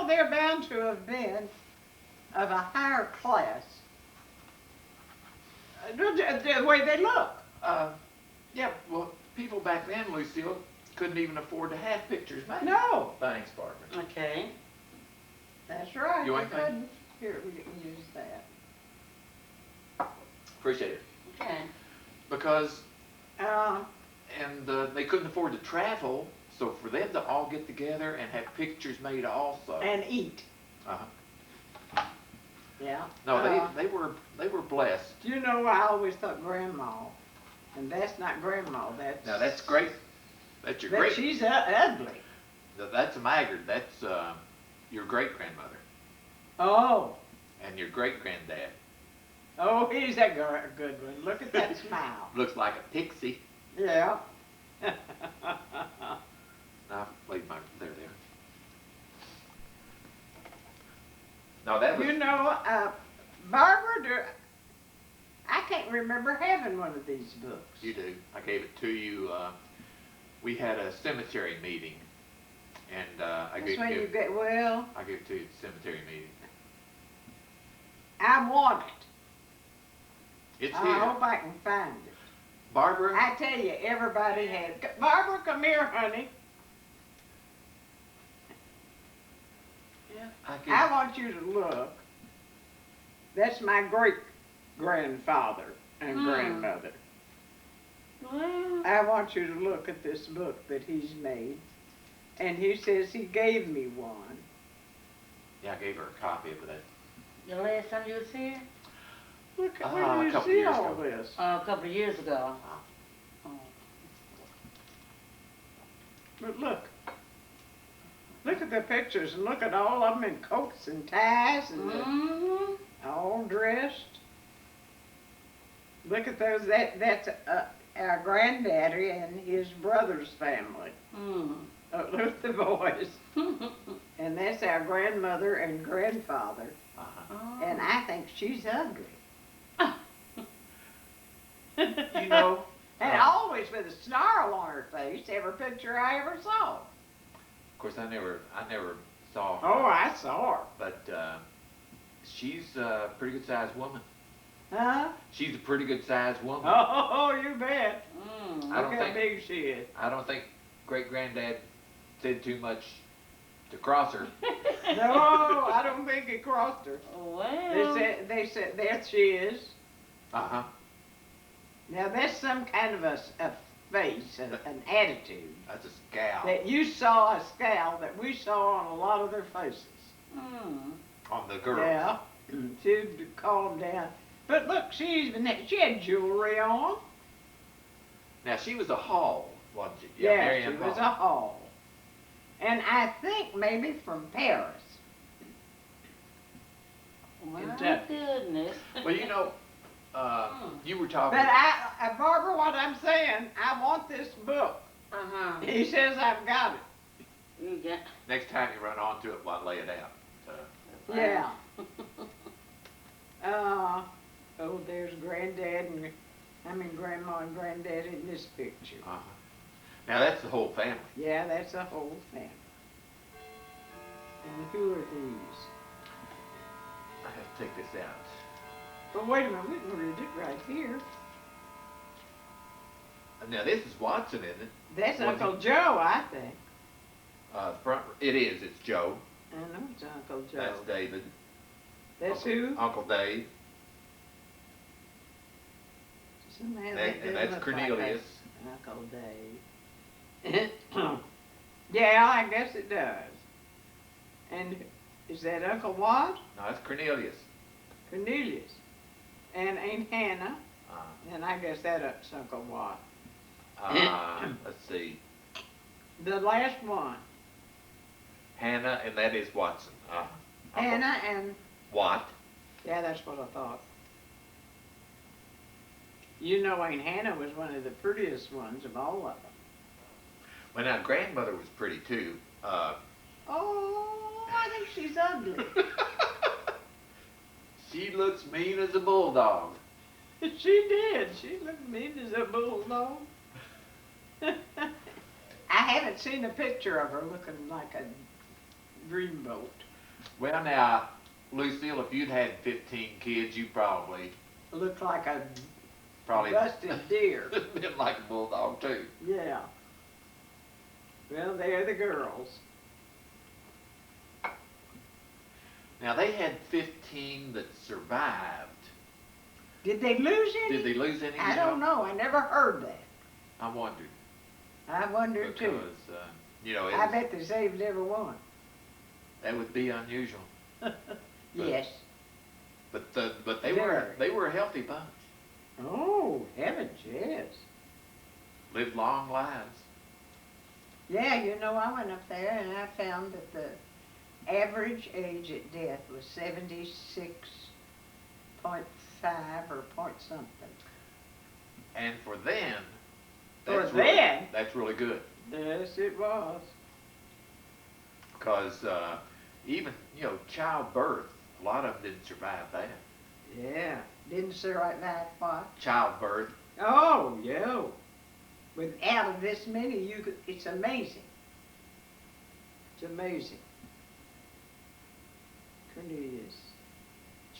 know, they're bound to have been of a higher class. The way they look. Yeah, well, people back then, Lucille, couldn't even afford to have pictures made. No. Thanks, Barbara. Okay. That's right. You ain't They couldn't. Here, we can use that. Appreciate it. Okay. Because, Uh, they couldn't afford to travel, so for them to all get together and have pictures made also. and eat. Uh-huh. Yeah. No, they were blessed. You know, I always thought grandma, and that's not grandma. That's Now that's great. That's your but great. she's ugly. That's a Maggard. That's your great grandmother Oh. and your great granddad. Oh, he's a good one. Look at that smile. Looks like a pixie. Yeah. Now leave my there. No, that was. You know, Barbara, I can't remember having one of these books. You do. I gave it to you. We had a cemetery meeting, and I That's gave when you it. get, well, I gave it to you at the cemetery meeting. I want it. It's I here. hope I can find it. Barbara. I tell you, everybody had. Barbara, come here, honey. I want you to look. That's my great grandfather and grandmother. Well, I want you to look at this book that he's made. And he says he gave me one. Yeah, I gave her a copy of that. the last time you was here? Look, A where do you couple see years all ago. this? A couple of years ago. Oh. But look. Look at the pictures and look at all of them in coats and ties and Mm-hmm. all dressed. Look at those. That's our granddaddy and his brother's family. Mm. Look at the boys. And that's our grandmother and grandfather. Uh-huh. And I think she's ugly. You know. And always with a snarl on her face, every picture I ever saw. Of course, I never saw her. Oh, I saw her. But she's a pretty good sized woman. Huh? She's a pretty good sized woman. Oh, you bet. Mm. I Look don't how think- big she is. I don't think great granddad said too much to cross her. No, I don't think it crossed her. Well. They said, there she is. Uh-huh. Now that's some kind of a face, an attitude. That's a scowl. That you saw a scowl that we saw on a lot of their faces. Mm. On the girl. Yeah, to calm down. But look, she had jewelry on. Now, she was a hall, wasn't she? Yeah, Mary she Ann was a hall. And I think maybe from Paris. My Kentucky. goodness. Well, you know, you were talking. But Barbara, what I'm saying, I want this book. Uh-huh. He says I've got it. You got. Next time you run onto it, well, lay it out. Yeah. Oh, there's Granddad and Grandma and Granddad in this picture. Uh-huh. Now, that's the whole family. Yeah, that's the whole family. And who are these? I have to take this out. But wait a minute, we can read it right here. Now, this is Watson, isn't it? That's Watson. Uncle Joe, I think. It is. It's Joe. I know it's Uncle Joe. That's David. That's Uncle, who? Uncle Dave. Somehow And that doesn't that's look Cornelius. Like Uncle Dave. Yeah, I guess it does. And is that Uncle what? No, that's Cornelius. Cornelius. And Aunt Hannah. Uh, And I guess that's Uncle what? let's see. The last one. Hannah, and that is Watson. Uncle Hannah and, Watt. yeah, that's what I thought. You know, Aunt Hannah was one of the prettiest ones of all of them. Well, now, grandmother was pretty, too. Oh, I think she's ugly. She looks mean as a bulldog. She did. She looked mean as a bulldog. I haven't seen a picture of her looking like a dreamboat. Well, now, Lucille, if you'd had 15 kids, you probably Looked like a probably busted deer. been like a bulldog too. Yeah. Well, they're the girls. Now they had 15 that survived. Did they lose any? Did they lose any? I don't know. I never heard that. I wondered I wondered too. because you know I bet they saved every one. that would be unusual. Yes. But they Very. were a healthy bunch. Oh, heavens, yes. Lived long lives. Yeah, you know, I went up there and I found that the average age at death was 76.5 or point something. And for them, For that's them? that's really good. Yes, it was. Because even, you know, childbirth, a lot of them didn't survive that. Yeah. Didn't survive what? Childbirth, Oh, yeah. With out of this many, you could, it's amazing. It's amazing. Cornelius,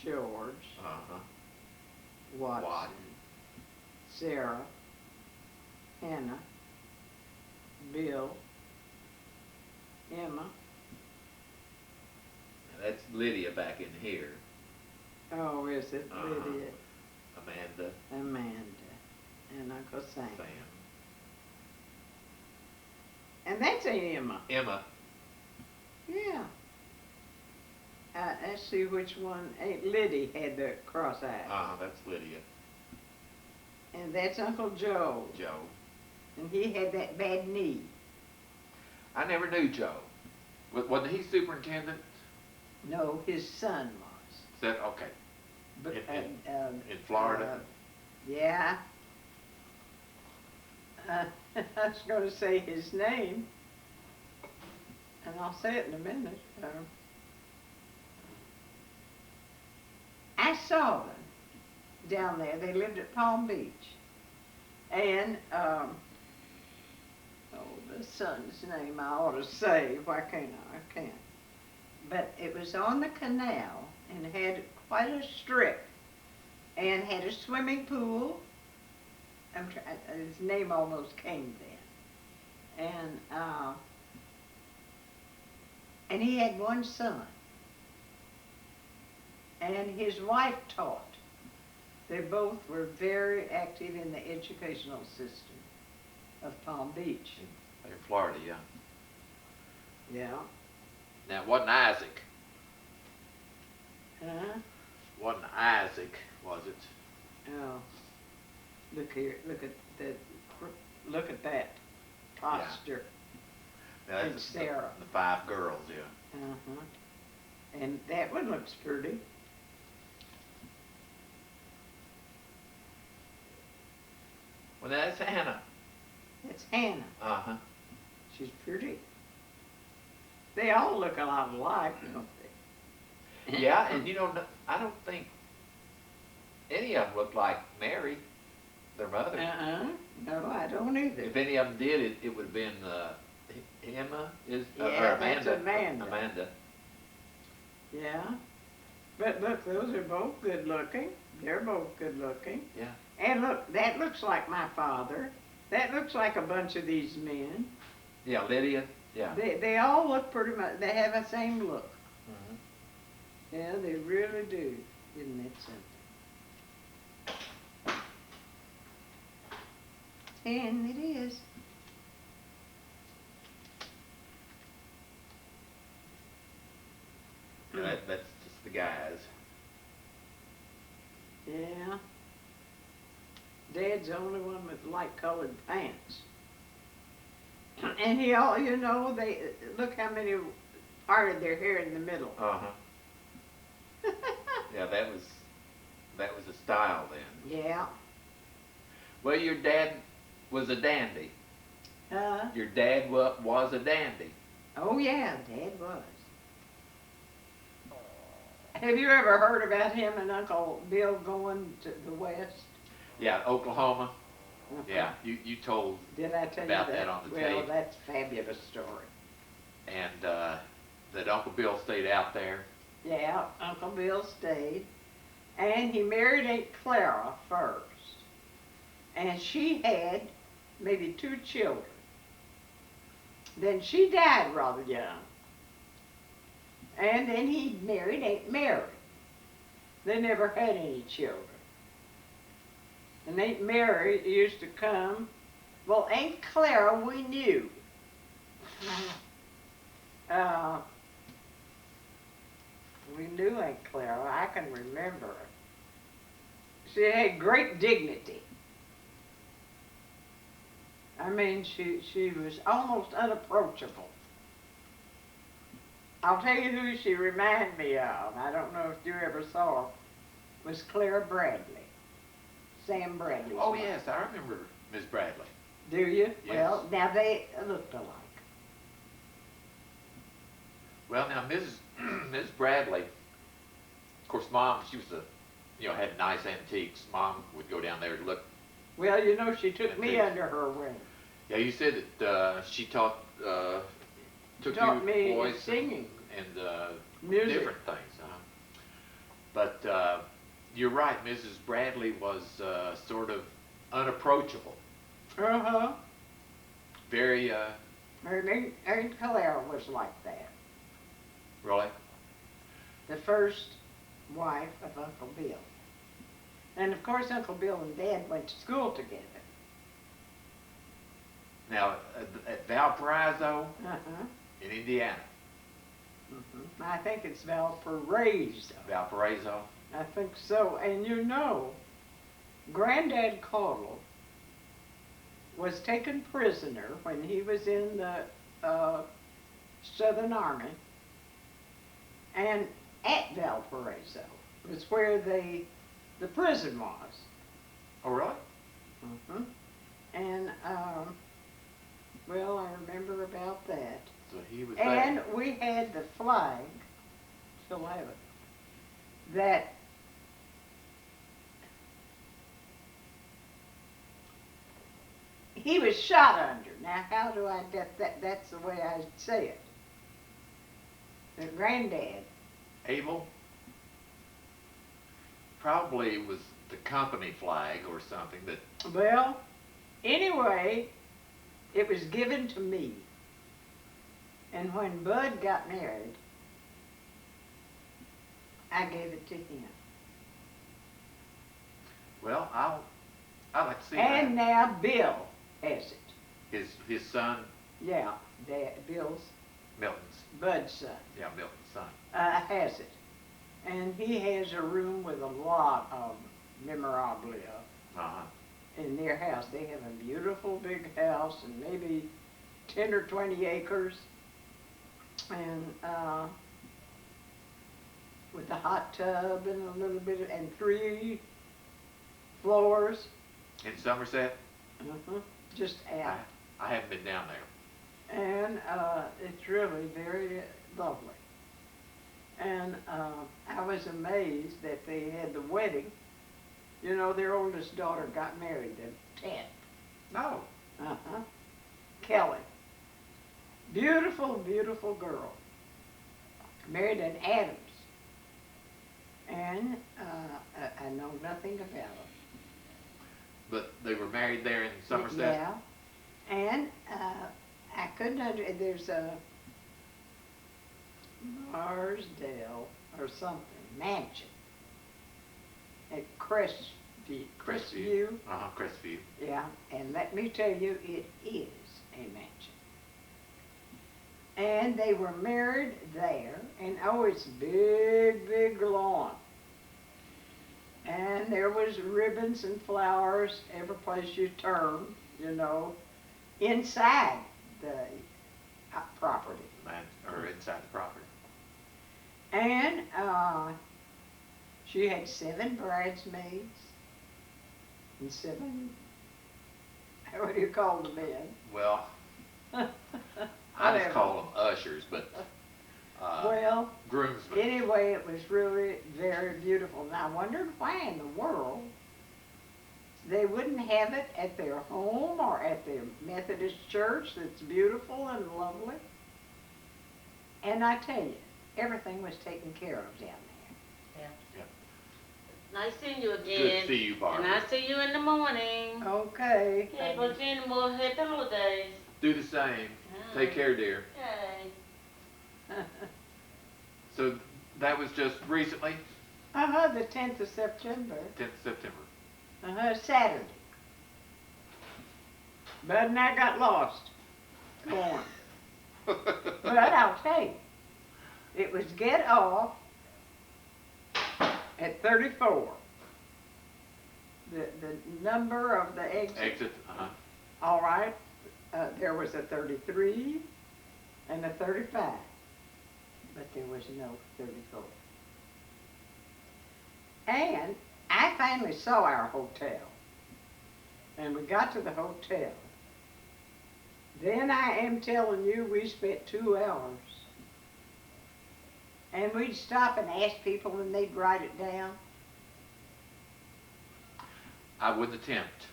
George, uh-huh. Watson, Watt. Sarah, Hannah, Bill, Emma. Now that's Lydia back in here. Oh, is it Uh-huh. Lydia, Amanda, Amanda, and Uncle Sam. Sam. And that's Emma. Emma. Yeah. Let's see which one. Liddy had the cross eyes. That's Lydia. And that's Uncle Joe. Joe. And he had that bad knee. I never knew Joe. Wasn't he superintendent? No, his son was. Is that okay? But, In Florida? Yeah. I was going to say his name, and I'll say it in a minute. I saw them down there. They lived at Palm Beach. And, the son's name I ought to say. Why can't I? I can't. But it was on the canal and had quite a strip and had a swimming pool. His name almost came then. And he had one son. And his wife taught. They both were very active in the educational system of Palm Beach. In Florida, yeah. Yeah. Now, it wasn't Isaac. Huh? Wasn't Isaac, was it? Oh. Look here. Look at that posture. Now, And that's Sarah. The 5 girls, yeah. Uh-huh. And that one looks pretty. Well, that's Hannah. That's Hannah. Uh-huh. She's pretty. They all look a lot alike, don't they? Yeah, and you know, I don't think any of them look like Mary, their mother. Uh-uh. No, I don't either. If any of them did, it would have been Emma, or Yeah, Amanda. that's Amanda. Amanda. Yeah. But look, those are both good looking. They're both good looking. Yeah. And look, that looks like my father. That looks like a bunch of these men. Yeah, Lydia. Yeah. They all look pretty much, they have the same look. Mhm. Yeah, they really do. Isn't that something? And it is. That's just the guys. Yeah. Dad's the only one with light colored pants. And he all, you know, they, look how many parted their hair in the middle. Uh-huh. Yeah, that was a style then. Yeah. Well, your dad was a dandy. Your dad was a dandy. Oh yeah, Dad was. Have you ever heard about him and Uncle Bill going to the West? Yeah, Oklahoma. Uh-huh. Yeah, you told, Did I tell about you that on the well, tape. that's a fabulous story. and that Uncle Bill stayed out there. Yeah, Uncle Bill stayed. And he married Aunt Clara first. And she had maybe 2 children. Then she died rather young. And then he married Aunt Mary. They never had any children. And Aunt Mary used to come. Well, Aunt Clara we knew. We knew Aunt Clara. I can remember her. She had great dignity. I mean, she was almost unapproachable. I'll tell you who she reminded me of. I don't know if you ever saw her. Was Clara Bradley. Sam Bradley's Oh wife. yes, I remember Miss Bradley. Do you? Yes. Well, now they looked alike. Well, now Miss Bradley, of course, Mom, she was had nice antiques. Mom would go down there to look. Well, you know, she took me Antiques. under her wing. Yeah, you said that she took Taught you me voice singing. and Music. different things. But you're right, Mrs. Bradley was sort of unapproachable. Uh-huh. Very, Aunt Clara was like that. really? The first wife of Uncle Bill. And of course, Uncle Bill and Dad went to school together. Now, at Valparaiso Uh-huh. in Indiana, I think it's Valparaiso. Valparaiso, I think so. And you know, Granddad Caudill was taken prisoner when he was in the Southern Army. And at Valparaiso was where the prison was. oh really? And, well, I remember about that. So he was And there. we had the flag, still have it, that he was shot under. Now, how do I get that? That's the way I say it. The Granddad. Abel probably was the company flag or something that. Well, anyway, it was given to me. And when Bud got married, I gave it to him. Well, I'd like to see And that. now Bill has it. His son, Yeah, Bill's, Milton's. Bud's son, Yeah, Milton's son. has it. And he has a room with a lot of memorabilia Uh-huh. in their house. They have a beautiful big house and maybe 10 or 20 acres. And with a hot tub and a little bit of, and 3 floors. In Somerset, Just out. I haven't been down there. And it's really very lovely. And I was amazed that they had the wedding. You know, their oldest daughter got married at 10. No. Kelly. Beautiful, beautiful girl. Married in Adams. And I know nothing about her. But they were married there in Somerset? Yeah. And I couldn't there's a Marsdale or something, mansion at Crestview. Crestview. Yeah, and let me tell you, it is a mansion. And they were married there, and oh, it's big, big lawn. And there was ribbons and flowers every place you turned, you know, inside the property. Or inside the property. And she had 7 bridesmaids and 7, what do you call the men? Well, I just call them ushers, but Well, groomsmen. anyway, it was really very beautiful. And I wondered why in the world they wouldn't have it at their home or at their Methodist church that's beautiful and lovely. And I tell you, everything was taken care of down Nice seeing you again. Good to see you, Barbara. And I see you in the morning. there. Okay. Yeah, but you in the Morehead the holidays. Do the same. Take care, dear. Yay. So that was just recently, The 10th of September. 10th of September. Saturday. Bud and I got lost going. But I'll tell you, it was get off at 34. The number of the exit. Exit, All right. There was a 33 and a 35, but there was no 34. And I finally saw our hotel, and we got to the hotel. Then I am telling you, we spent 2 hours. And we'd stop and ask people and they'd write it down. I wouldn't attempt.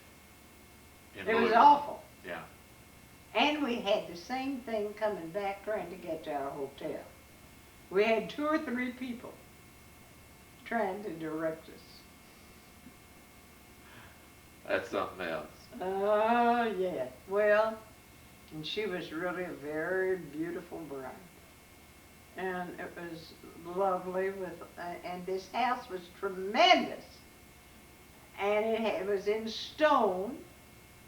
in It was Louisville. awful. Yeah. And we had the same thing coming back trying to get to our hotel. We had 2 or 3 people trying to direct us. That's something else. Oh, yeah. Well, and she was really a very beautiful bride. And it was lovely with, and this house was tremendous. And it was in stone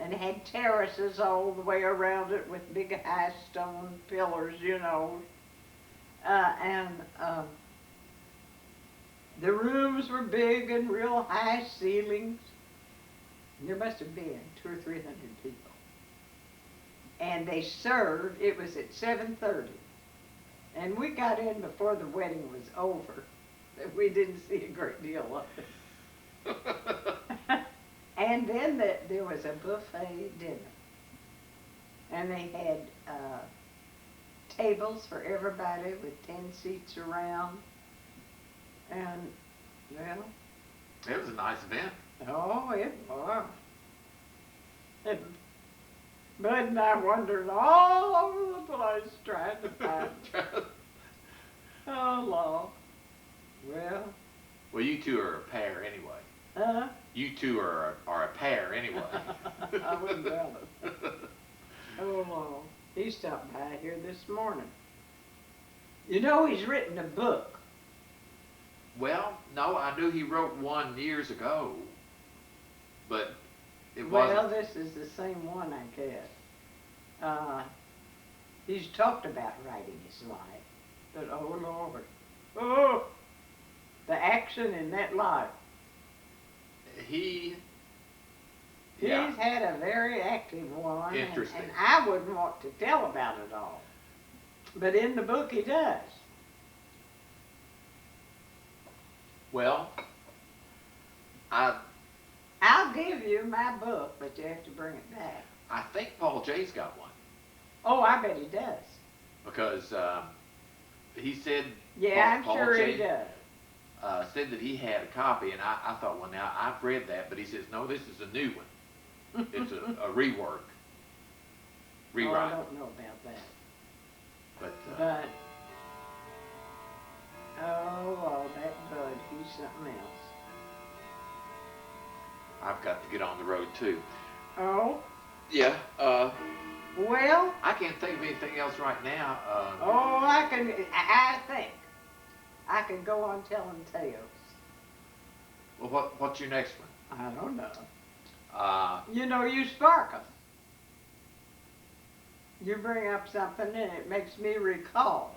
and it had terraces all the way around it with big high stone pillars, you know. The rooms were big and real high ceilings. There must have been 200 or 300 people. And they served, it was at 7:30. And we got in before the wedding was over. But we didn't see a great deal of it. And then there was a buffet dinner. And they had tables for everybody with 10 seats around. And, well, It was a nice event. oh, it was. And Bud and I wandered all over the place trying to find it. Oh, Lord. Well, Well, you two are a pair anyway. You two are a pair anyway. I wouldn't doubt it. Oh, Lord. He stopped by here this morning. You know, he's written a book. Well, no, I knew he wrote one years ago, but it Well, wasn't. this is the same one, I guess. He's talked about writing his life, but oh, Lord. Oh, the action in that life. He. He's Yeah. had a very active one, Interesting. and I wouldn't want to tell about it all. But in the book he does. Well, I'll give you my book, but you have to bring it back. I think Paul J's got one Oh, I bet he does. because he said. Yeah, Paul I'm sure J. he does. Said that he had a copy, and I thought, well, now I've read that, but he says, no, this is a new one. It's a rework, Oh, I rewrite. don't know about that. But But, oh, well, that Bud, he's something else. I've got to get on the road too. Oh, Yeah. well, I can't think of anything else right now. oh, I think I can go on telling tales. Well, what's your next one? I don't know. Uh, You sparkle. You bring up something and it makes me recall.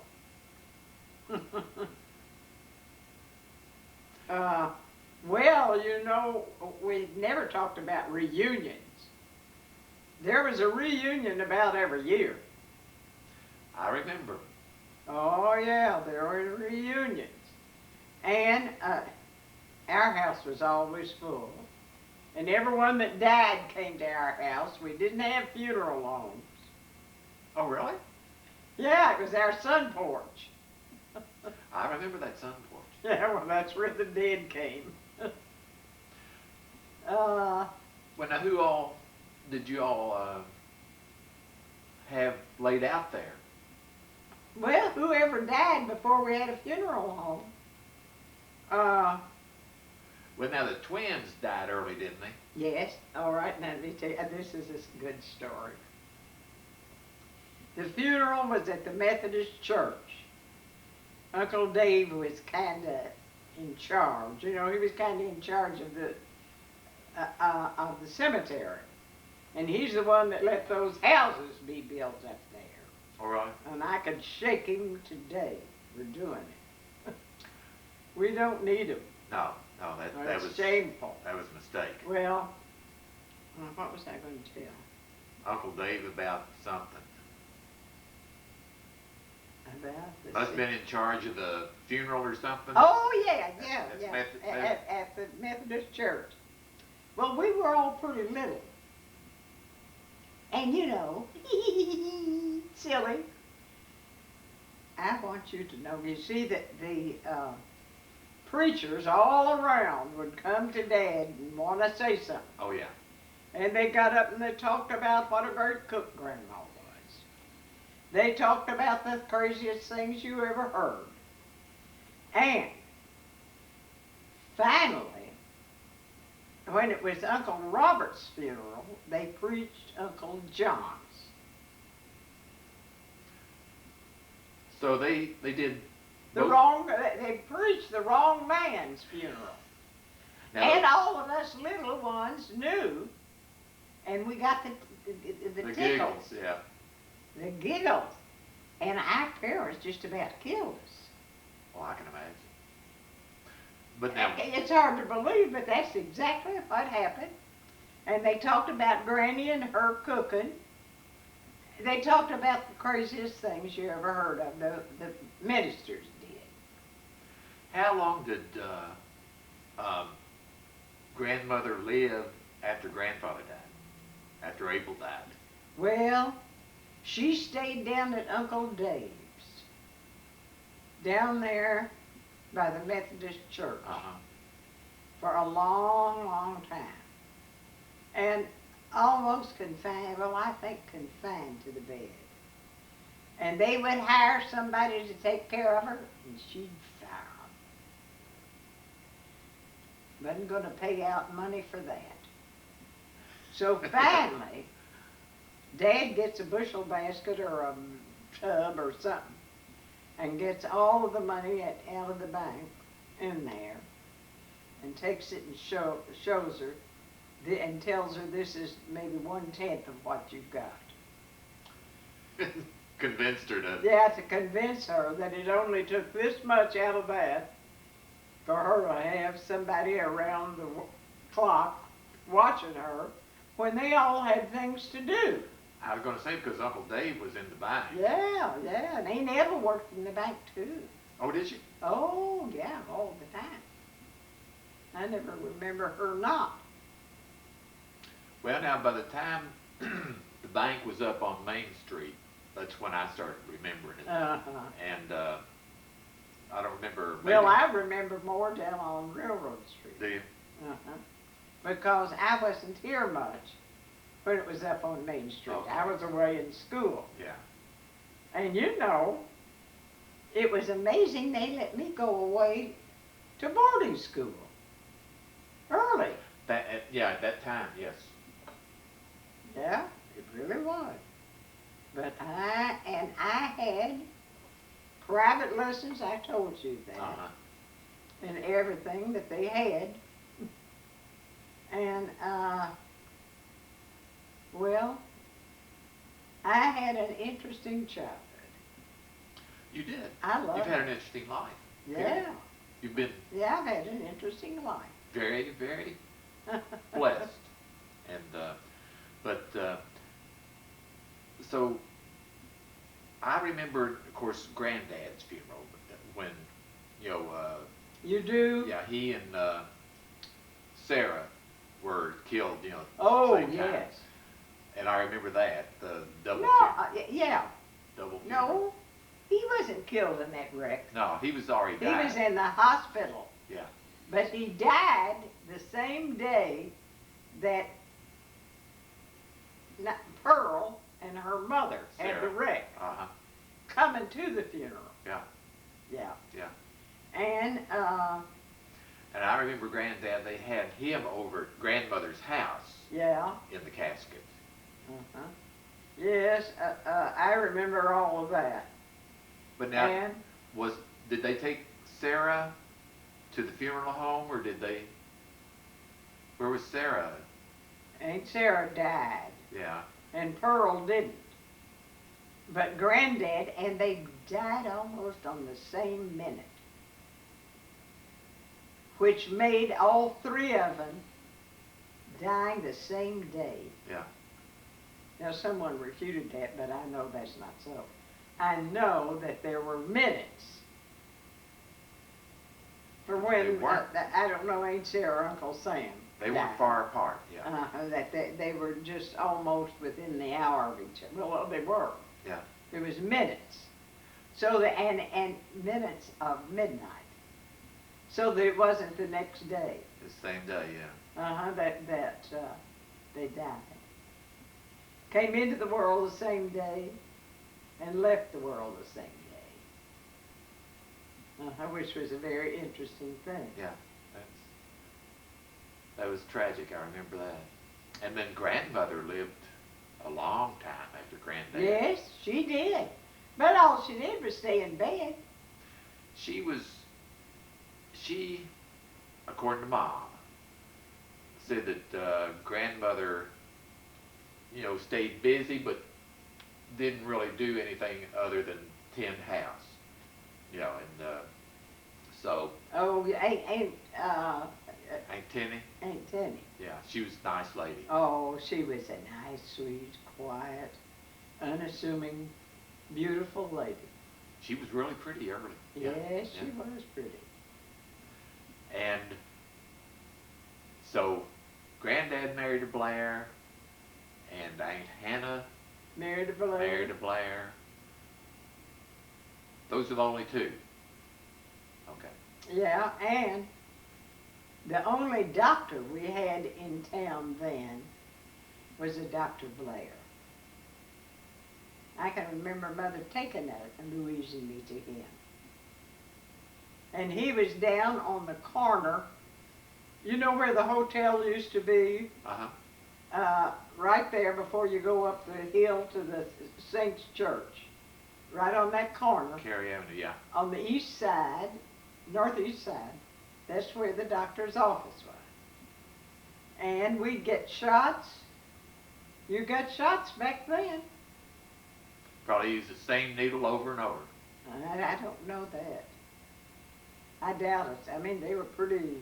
Well, we never talked about reunions. There was a reunion about every year. I remember. Oh, yeah, there were reunions. And our house was always full. And everyone that died came to our house. We didn't have funeral homes. Oh, really? Yeah, it was our sun porch. I remember that sun porch. Yeah, well, that's where the dead came. Well, now, who all did you all have laid out there? Well, whoever died before we had a funeral home. Well, now the twins died early, didn't they? Yes. All right. Now let me tell you. This is a good story. The funeral was at the Methodist church. Uncle Dave was kind of in charge. You know, he was kind of in charge of the cemetery, and he's the one that let those houses be built up there. All right. And I could shake him today for doing it. We don't need him. No, that was shameful. That was a mistake. Well, what was I going to tell? Uncle Dave about something. About the Must have been in charge of the funeral or something. Oh yeah. That's At the Methodist church. Well, we were all pretty little, and you know, silly. I want you to know. You see that the preachers all around would come to Dad and want to say something. Oh yeah. And they got up and they talked about what a great cook Grandma was. They talked about the craziest things you ever heard. And finally, when it was Uncle Robert's funeral, they preached Uncle John's. So they did They preached the wrong man's funeral. Now, And all of us little ones knew, and we got the tickles, giggles, yeah. the giggles. And our parents just about killed us. Well, I can imagine. But now, It's hard to believe, but that's exactly what happened. And they talked about Granny and her cooking. They talked about the craziest things you ever heard of, the ministers did. how long did grandmother live after grandfather died? After Abel died? Well, she stayed down at Uncle Dave's, down there by the Methodist church, for a long, long time. And almost confined, well, I think confined to the bed. And they would hire somebody to take care of her, and she'd fire 'em. Wasn't going to pay out money for that. So finally, Dad gets a bushel basket or a tub or something, and gets all of the money out of the bank in there, and takes it and shows her, and tells her this is maybe 1/10 of what you've got. Convinced her to. Yeah, to convince her that it only took this much out of that for her to have somebody around the clock watching her when they all had things to do. I was going to say because Uncle Dave was in the bank. Yeah, and he never worked in the bank too. Oh, did she? Oh, yeah, all the time. I never remember her not. Well, now by the time the bank was up on Main Street, that's when I started remembering it. Uh-huh. And I don't remember. Well, maybe- I remember more down on Railroad Street. Do you? Uh-huh. Because I wasn't here much when it was up on Main Street. Okay. I was away in school. Yeah. And you know, it was amazing they let me go away to boarding school early. At that time, yes. Yeah, it really was. But I had private lessons, I told you that, Uh-huh. and everything that they had. And, well, I had an interesting childhood. You did. I love You've had it. an interesting life. Yeah, You've been yeah, I've had an interesting life. very, very blessed. And so I remember, of course, Granddad's funeral when, You do? yeah, he and Sarah were killed, Oh, same time. yes. And I remember that, the double No, funeral. yeah, Double funeral. no, he wasn't killed in that wreck. No, he was already He died. was in the hospital. Yeah. But he died the same day that Pearl and her mother had the Sarah. wreck. Uh-huh. coming to the funeral. Yeah. Yeah. Yeah. And, And I remember Granddad, they had him over at grandmother's house yeah. in the casket. Uh-huh. Yes, I remember all of that. But now, And did they take Sarah to the funeral home, or where was Sarah? Aunt Sarah died, Yeah. and Pearl didn't. But Granddad, and they died almost on the same minute, which made all three of them dying the same day. Yeah. Now, someone refuted that, but I know that's not so. I know that there were minutes for They when, weren't. I don't know, Aunt Sarah or Uncle Sam They weren't died. far apart. Yeah. That they were just almost within the hour of each other. Well, they were. Yeah. There was minutes. So and minutes of midnight. So that it wasn't the next day. The same day. Yeah. That they died. Came into the world the same day and left the world the same day. Which was a very interesting thing. Yeah. That was tragic. I remember that. And then grandmother lived a long time after Granddad. Yes, she did. But all she did was stay in bed. She, according to Mom, said that grandmother, stayed busy, but didn't really do anything other than tend house. So. Oh, Aunt Tenny? Aunt Tenny. Yeah, she was a nice lady. Oh, she was a nice, sweet, quiet, unassuming, beautiful lady. She was really pretty early. Yes, she was pretty. And so Granddad married a Blair, and Aunt Hannah Married a Blair. married a Blair. Those are the only two. Okay. Yeah, and the only doctor we had in town then was a Dr. Blair. I can remember Mother taking Louise and me to him. And he was down on the corner, you know where the hotel used to be? Uh-huh. Right there before you go up the hill to the Saints Church. Right on that corner. Cary Avenue, yeah. On the east side, northeast side, that's where the doctor's office was. And we'd get shots. You got shots back then. Probably used the same needle over and over. I don't know that. I doubt it. I mean, they were pretty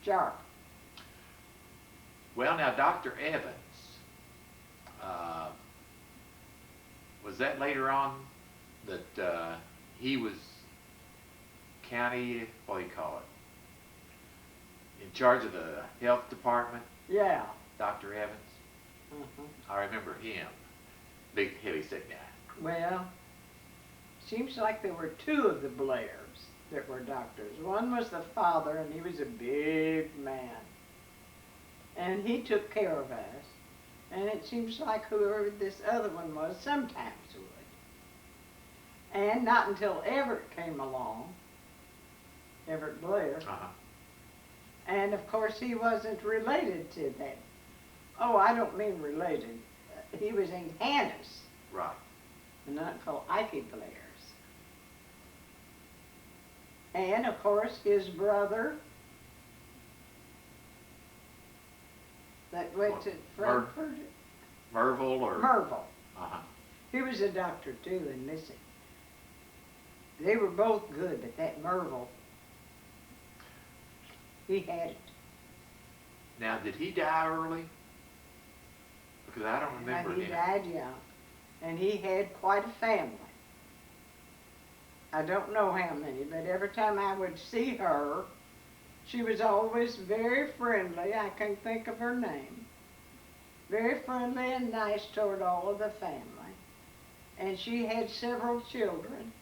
sharp. Well, now, Dr. Evans, was that later on that he was county, what do you call it, in charge of the health department? Yeah. Dr. Evans? I remember him. Big, heavy, sick guy. Well, seems like there were two of the Blairs that were doctors. One was the father, and he was a big man. And he took care of us. And it seems like whoever this other one was sometimes would. And not until Everett came along, Everett Blair, Uh-huh. and of course he wasn't related to that. Oh, I don't mean related. He was Aunt Hannah's, Right. and Uncle Ikey Blair's. And of course his brother that went to Frankfurt, Merville or? Merville. Uh-huh. He was a doctor too, and listen, they were both good, but that Merville, he had it. Now, did he die early? Because I don't remember He him. died young, and he had quite a family. I don't know how many, but every time I would see her, she was always very friendly. I can't think of her name. Very friendly and nice toward all of the family. And she had several children,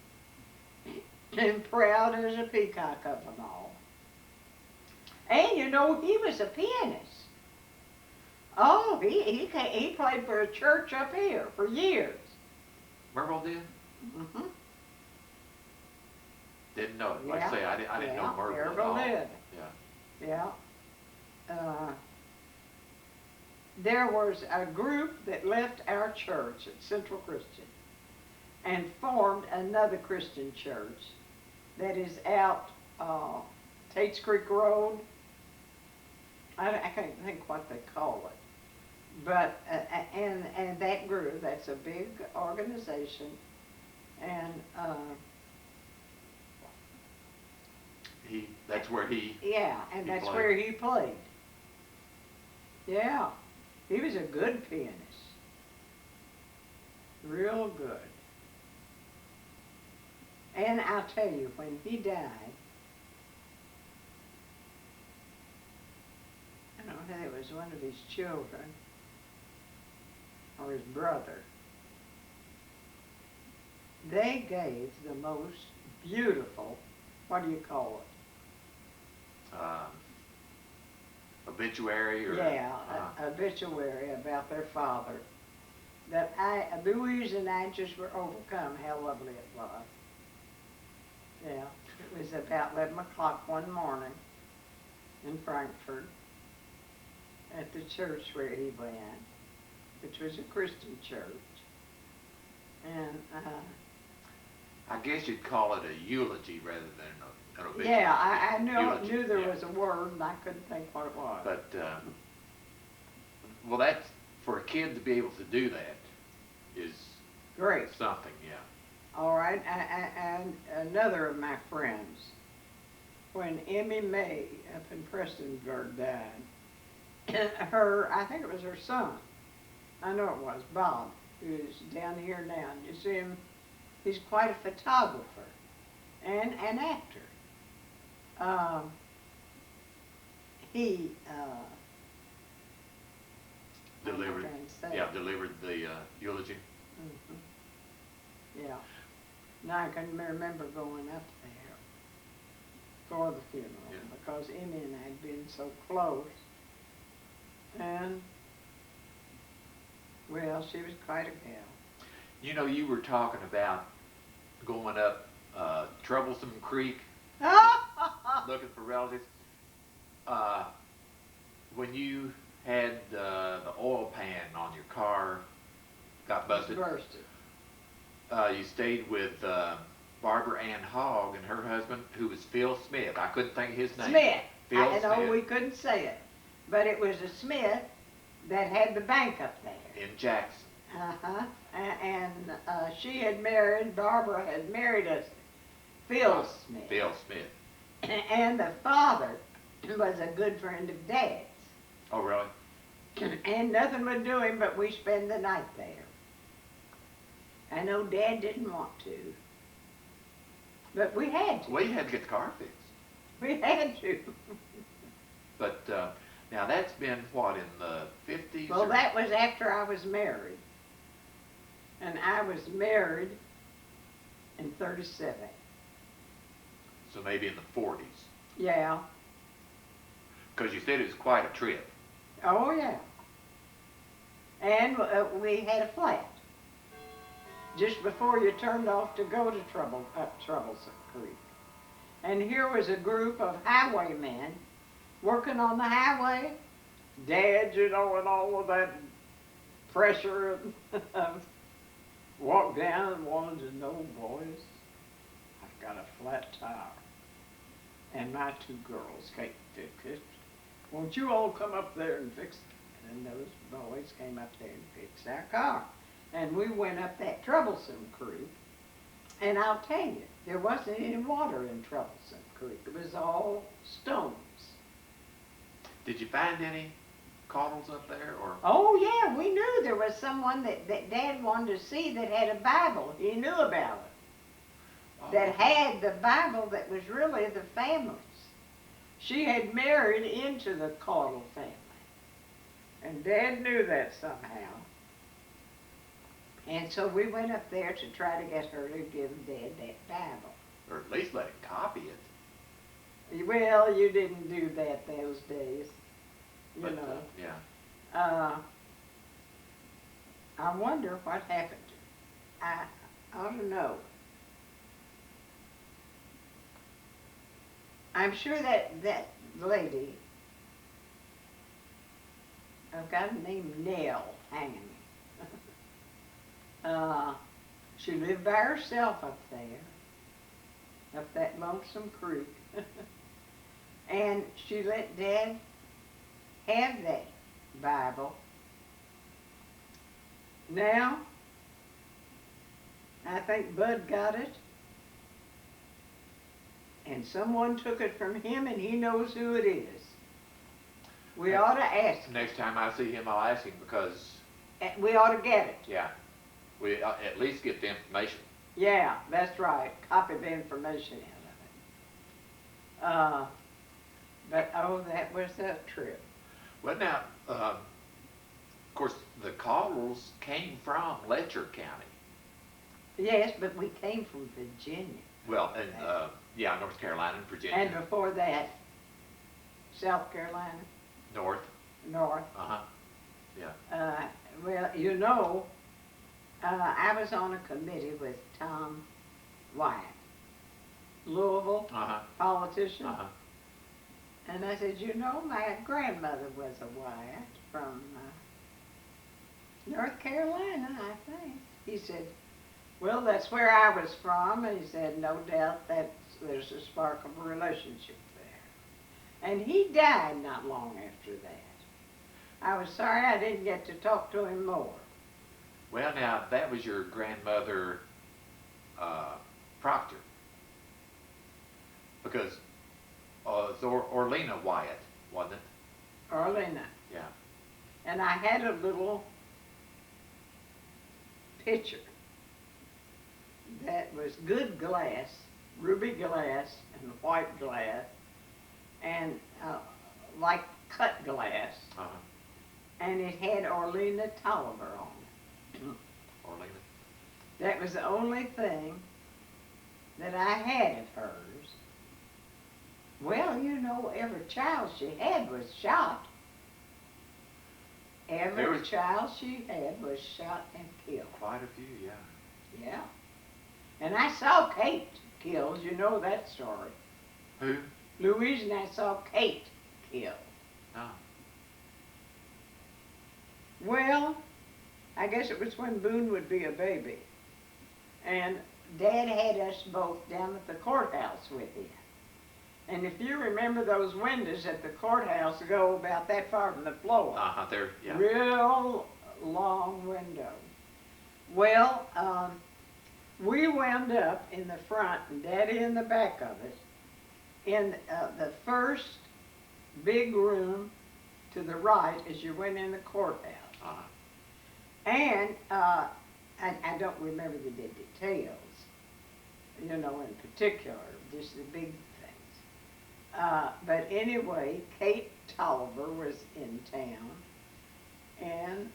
and proud as a peacock of them all. And you know, he was a pianist. Oh, he played for a church up here for years. Merville did? Mm-hmm. Didn't know it. Like I Yeah, say, I didn't know yeah, Myrtle at Maryville all. did. Yeah. Yeah. There was a group that left our church at Central Christian and formed another Christian church that is out Tates Creek Road. I can't think what they call it. But, and that group, that's a big organization, and, That's where he, yeah, and He that's played. where he played. Yeah, he was a good pianist. Real good. And I'll tell you, when he died, I don't know if it was one of his children or his brother, they gave the most beautiful, what do you call it? obituary or? Yeah, obituary about their father. That Louise and I just were overcome how lovely it was. Yeah, it was about 11 o'clock one morning in Frankfurt at the church where he went, which was a Christian church. And, I guess you'd call it a eulogy rather than an obituary. yeah, I Eulogy, knew there yeah. was a word and I couldn't think what it was. But, well, that's, for a kid to be able to do that is Great. something, yeah. All right, and another of my friends, when Emmy May up in Prestonsburg died, I think it was her son, I know it was, Bob, who's down here now. You see him, he's quite a photographer and an actor. He, Delivered, what am I trying to say? delivered the eulogy. Mhm. Yeah. Now I can remember going up there for the funeral Yeah. because Emmy and I had been so close. And, well, she was quite a gal. You know, you were talking about going up Troublesome Creek looking for relatives. When you had the oil pan on your car got busted, Bursted. you stayed with Barbara Ann Hogg and her husband, who was Phil Smith. I couldn't think of his name. Smith. Phil I know Smith we couldn't say it, but it was a Smith that had the bank up there. in Jackson. Uh-huh. And she had married, Barbara had married us, Phil Smith. Phil Smith. And the father was a good friend of Dad's. Oh, really? And nothing would do him but we spend the night there. I know Dad didn't want to, but we had to. Well, you had to get the car fixed. We had to. But now that's been, what, in the 50s? Well, or- that was after I was married. And I was married in 37. So maybe in the 40s. Yeah. Because you said it was quite a trip. Oh, yeah. And we had a flat just before you turned off to go to Troublesome Creek. And here was a group of highwaymen working on the highway. Dad, you know, and all of that pressure. Walked down and wanted to know, boys, I've got a flat tire. And my two girls can't fix it. Won't you all come up there and fix it? And those boys came up there and fixed our car. And we went up that Troublesome Creek. And I'll tell you, there wasn't any water in Troublesome Creek. It was all stones. Did you find any caudals up there, or? Oh, yeah, we knew there was someone that Dad wanted to see that had a Bible. He knew about it. Oh, That had the Bible that was really the family's. She had married into the Caudill family. And Dad knew that somehow. And so we went up there to try to get her to give Dad that Bible. Or at least let him copy it. Well, you didn't do that those days. You But, know. yeah. I wonder what happened to her. I don't know. I'm sure that lady, I've got a name Nell hanging. She lived by herself up there, up that lonesome creek. And she let Dad have that Bible. Now, I think Bud got it, and someone took it from him, and he knows who it is. We ought to ask him. Next time I see him, I'll ask him because, We ought to get it. yeah, we at least get the information. Yeah, that's right. Copy the information out of it. But oh, that was a trip. Well, now, of course, the Caudills came from Letcher County. Yes, but we came from Virginia. Well, and yeah, North Carolina and Virginia. And before that, South Carolina, North. North. Uh-huh. Yeah. Well, you know, I was on a committee with Tom Wyatt, Louisville Uh-huh. politician. Uh-huh. And I said, you know, my grandmother was a Wyatt from North Carolina, I think. He said, well, that's where I was from. And he said, no doubt there's a spark of a relationship there. And he died not long after that. I was sorry I didn't get to talk to him more. Well, now, that was your grandmother, Proctor. Because it's Orlena Wyatt, wasn't it? Orlena. Yeah. And I had a little pitcher that was good glass, ruby glass and white glass, and like cut glass. Uh-huh. And it had Orlena Tolliver on it. Orlena. That was the only thing that I had of hers. Well, you know, every child she had was shot. Every child she had was shot and killed. Quite a few, yeah. Yeah. And I saw Kate killed. You know that story. Who? Louise and I saw Kate killed. Oh. Well, I guess it was when Boone would be a baby. And Dad had us both down at the courthouse with him. And if you remember, those windows at the courthouse go about that far from the floor. Uh-huh, there, yeah. Real long window. Well, we wound up in the front and Daddy in the back of it in the first big room to the right as you went in the courthouse. Uh-huh. And I don't remember the details, you know, in particular, just the big things. But anyway, Kate Tolliver was in town, and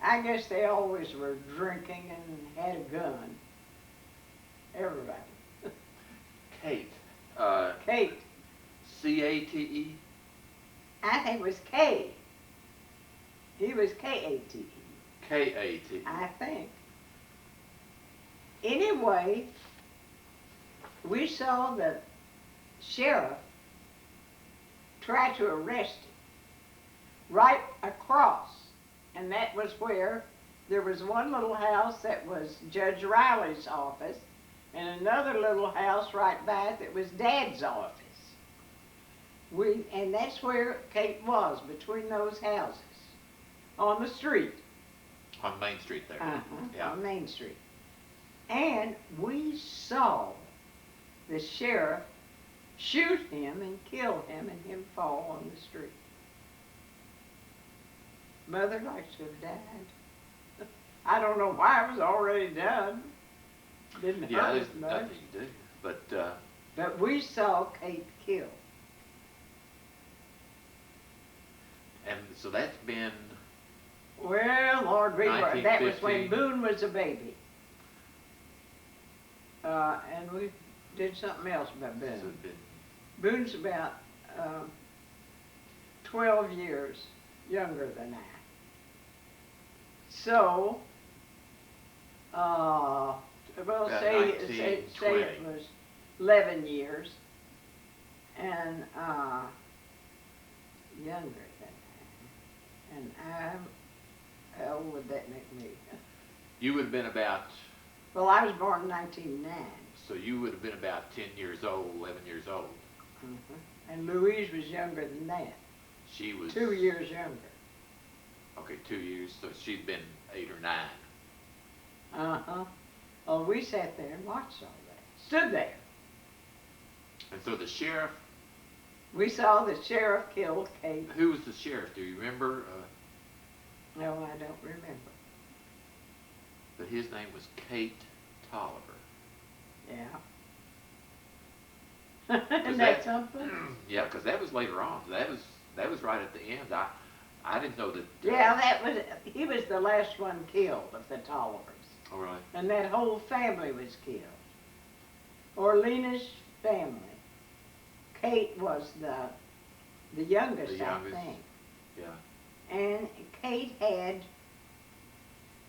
I guess they always were drinking and had a gun. Everybody. Kate. Kate. C-A-T-E? I think it was K. He was K-A-T-E. K-A-T. I think. Anyway, we saw the sheriff try to arrest him right across. And that was where there was one little house that was Judge Riley's office and another little house right by it that was Dad's office. And that's where Kate was, between those houses, on the street. On Main Street there. Uh-huh, Yeah. on Main Street. And we saw the sheriff shoot him and kill him and him fall on the street. Mother likes to have died. I don't know why it was already done. Didn't Yeah, hurt there's us much. nothing you do. But, But we saw Kate killed. and so that's been, Well, Lord, that was when 1915. Boone was a baby. And we did something else about so Boone. it's been Boone's about 12 years younger than I. So, we'll About say it 1920. was 11 years and younger than that. And how old would that make me? You would have been about, Well, I was born in 1909. so you would have been about 10 years old, 11 years old. And Louise was younger than that, She was 2 years younger. Okay, 2 years. So she'd been 8 or 9. Uh-huh. Well, we sat there and watched all that. Stood there. And so the sheriff. We saw the sheriff kill Kate. Who was the sheriff? Do you remember? No, I don't remember. But his name was Kate Tolliver. Yeah. Isn't that something? Yeah, because that was later on. That was right at the end. I didn't know that. Yeah, he was the last one killed of the Tollivers. Oh, really? And that whole family was killed. Orlena's family. Kate was the youngest, The youngest. I think. Yeah. And Kate had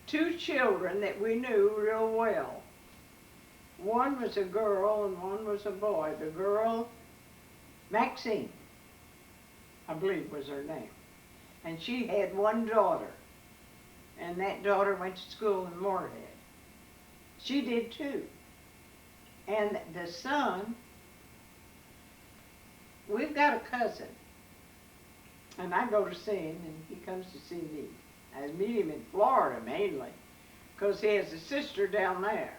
2 children that we knew real well. One was a girl and one was a boy. The girl, Maxine, I believe was her name. And she had 1 daughter. And that daughter went to school in Morehead. She did too. And the son, we've got a cousin. And I go to see him and he comes to see me. I meet him in Florida mainly, because he has a sister down there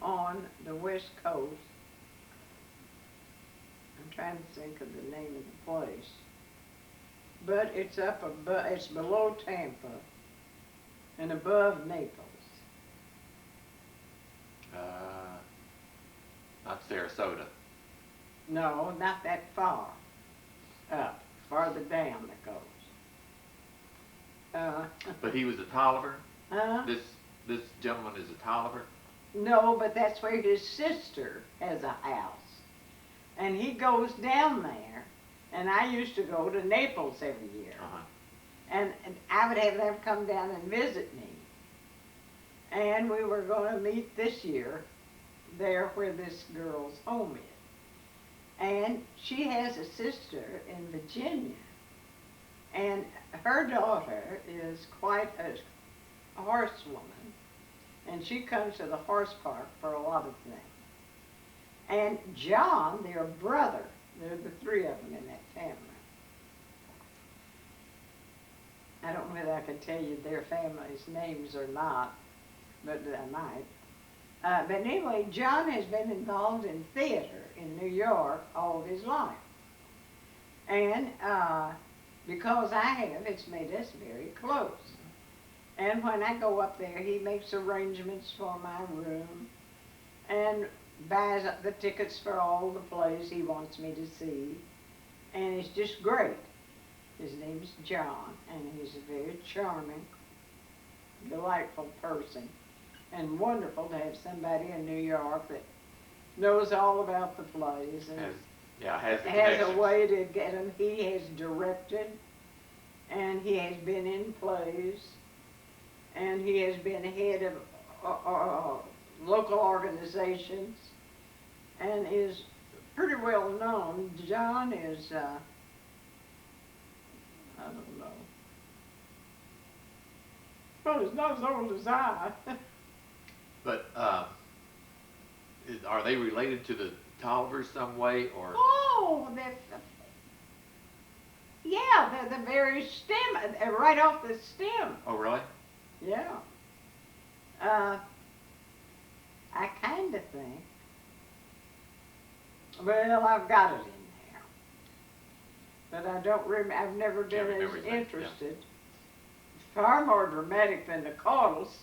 on the West Coast. I'm trying to think of the name of the place. But it's up above, it's below Tampa and above Naples. Not Sarasota. No, not that far up, farther down it goes. But he was a Tolliver? Huh? This gentleman is a Tolliver? No, but that's where his sister has a house. And he goes down there, and I used to go to Naples every year. Uh-huh. And I would have them come down and visit me. And we were going to meet this year there where this girl's home is. And she has a sister in Virginia. And her daughter is quite a horsewoman. And she comes to the horse park for a lot of things. And John, their brother, there are the 3 of them in that family. I don't know whether I can tell you their family's names or not, but I might. But anyway, John has been involved in theater in New York all of his life. And because I have, it's made us very close. And when I go up there, he makes arrangements for my room and buys up the tickets for all the plays he wants me to see. And it's just great. His name's John, and he's a very charming, delightful person. And wonderful to have somebody in New York that knows all about the plays and has the has a connections. way to get them. He has directed, and he has been in plays, and he has been head of local organizations, and is pretty well known. John is, I don't know. Well, he's not as old as I. But are they related to the Tollivers some way, or? Oh, they're the very stem, right off the stem. Oh, really? Yeah. I kind of think. Well, I've got it in there, but I don't remember. I've never been as remember his name, yeah. interested. Far more dramatic than the Caudills.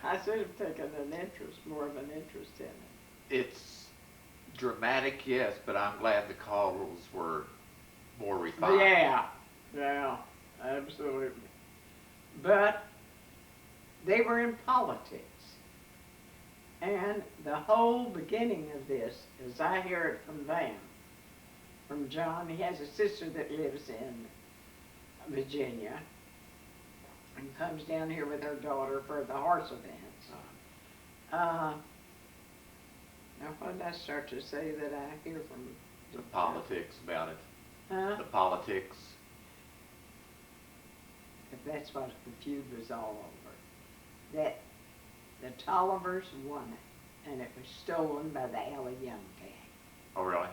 I should have taken more of an interest in it. It's dramatic, yes, but I'm glad the Caudills were more refined. Yeah, absolutely. But they were in politics. And the whole beginning of this, as I hear it from them, from John, he has a sister that lives in Virginia and comes down here with her daughter for the horse events. Now, what did I start to say that I hear from? The politics about it. Huh? The politics. If that's what the feud was all over. That the Tollivers won it, and it was stolen by the Alley Young gang. Oh, really?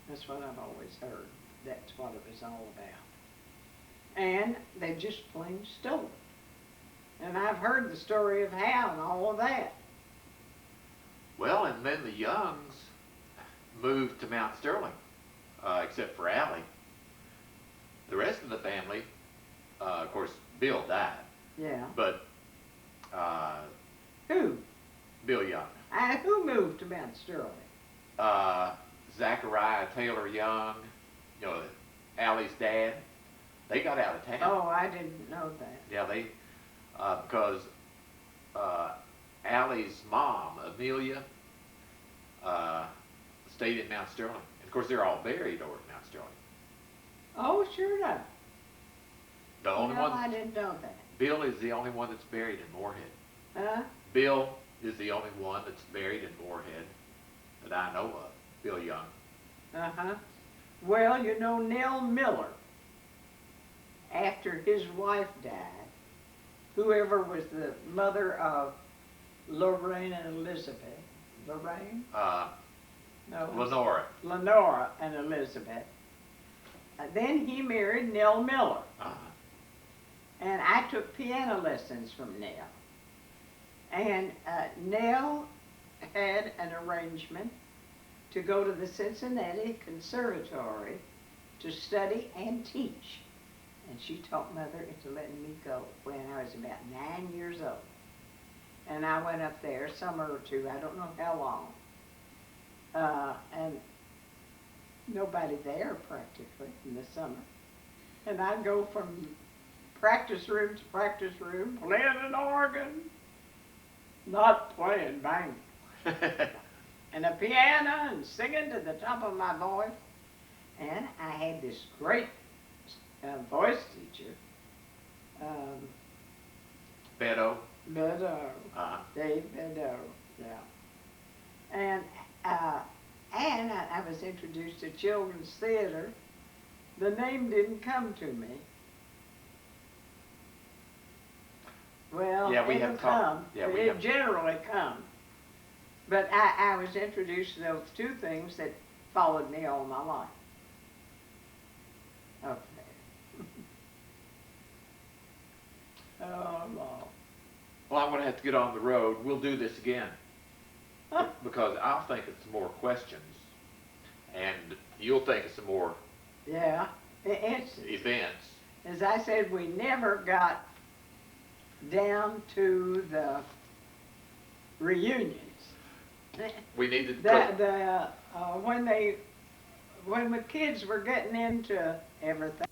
That's what I've always heard. That's what it was all about. And they just plain stole it. And I've heard the story of how and all of that. Well, and then the Youngs moved to Mount Sterling, except for Allie. The rest of the family, of course, Bill died, Yeah. but Who? Bill Young, Who moved to Mount Sterling? Zachariah Taylor Young, you know, Allie's dad, they got out of town. Oh, I didn't know that. Yeah, they, because Allie's mom, Amelia, stayed in Mount Sterling. And of course, they're all buried over at Mount Sterling. Oh, sure enough. The only No, one, I didn't know that. Bill is the only one that's buried in Morehead. Huh? Bill is the only one that's buried in Morehead that I know of, Bill Young. Uh-huh. Well, you know, Nell Miller, after his wife died, whoever was the mother of Lorraine and Elizabeth, Lorraine? No. Lenora and Elizabeth. Then he married Nell Miller. Uh-huh. And I took piano lessons from Nell. And Nell had an arrangement to go to the Cincinnati Conservatory to study and teach. And she talked Mother into letting me go when I was about 9 years old. And I went up there a summer or two, I don't know how long. And nobody there practically in the summer. And I'd go from practice room to practice room, playing an organ, not playing bang, and a piano and singing to the top of my voice. And I had this great voice teacher, Beto. Bedo, Dave Bedo, yeah. And I was introduced to children's theater. The name didn't come to me. Well, Yeah, we it'll have come. yeah, we It have- generally comes. But I was introduced to those two things that followed me all my life. Okay. Oh, Lord. Well, I'm going to have to get on the road. We'll do this again. Because I'll think of some more questions. And you'll think of some more Yeah, it's, events. as I said, we never got down to the reunions. We needed When the kids were getting into everything.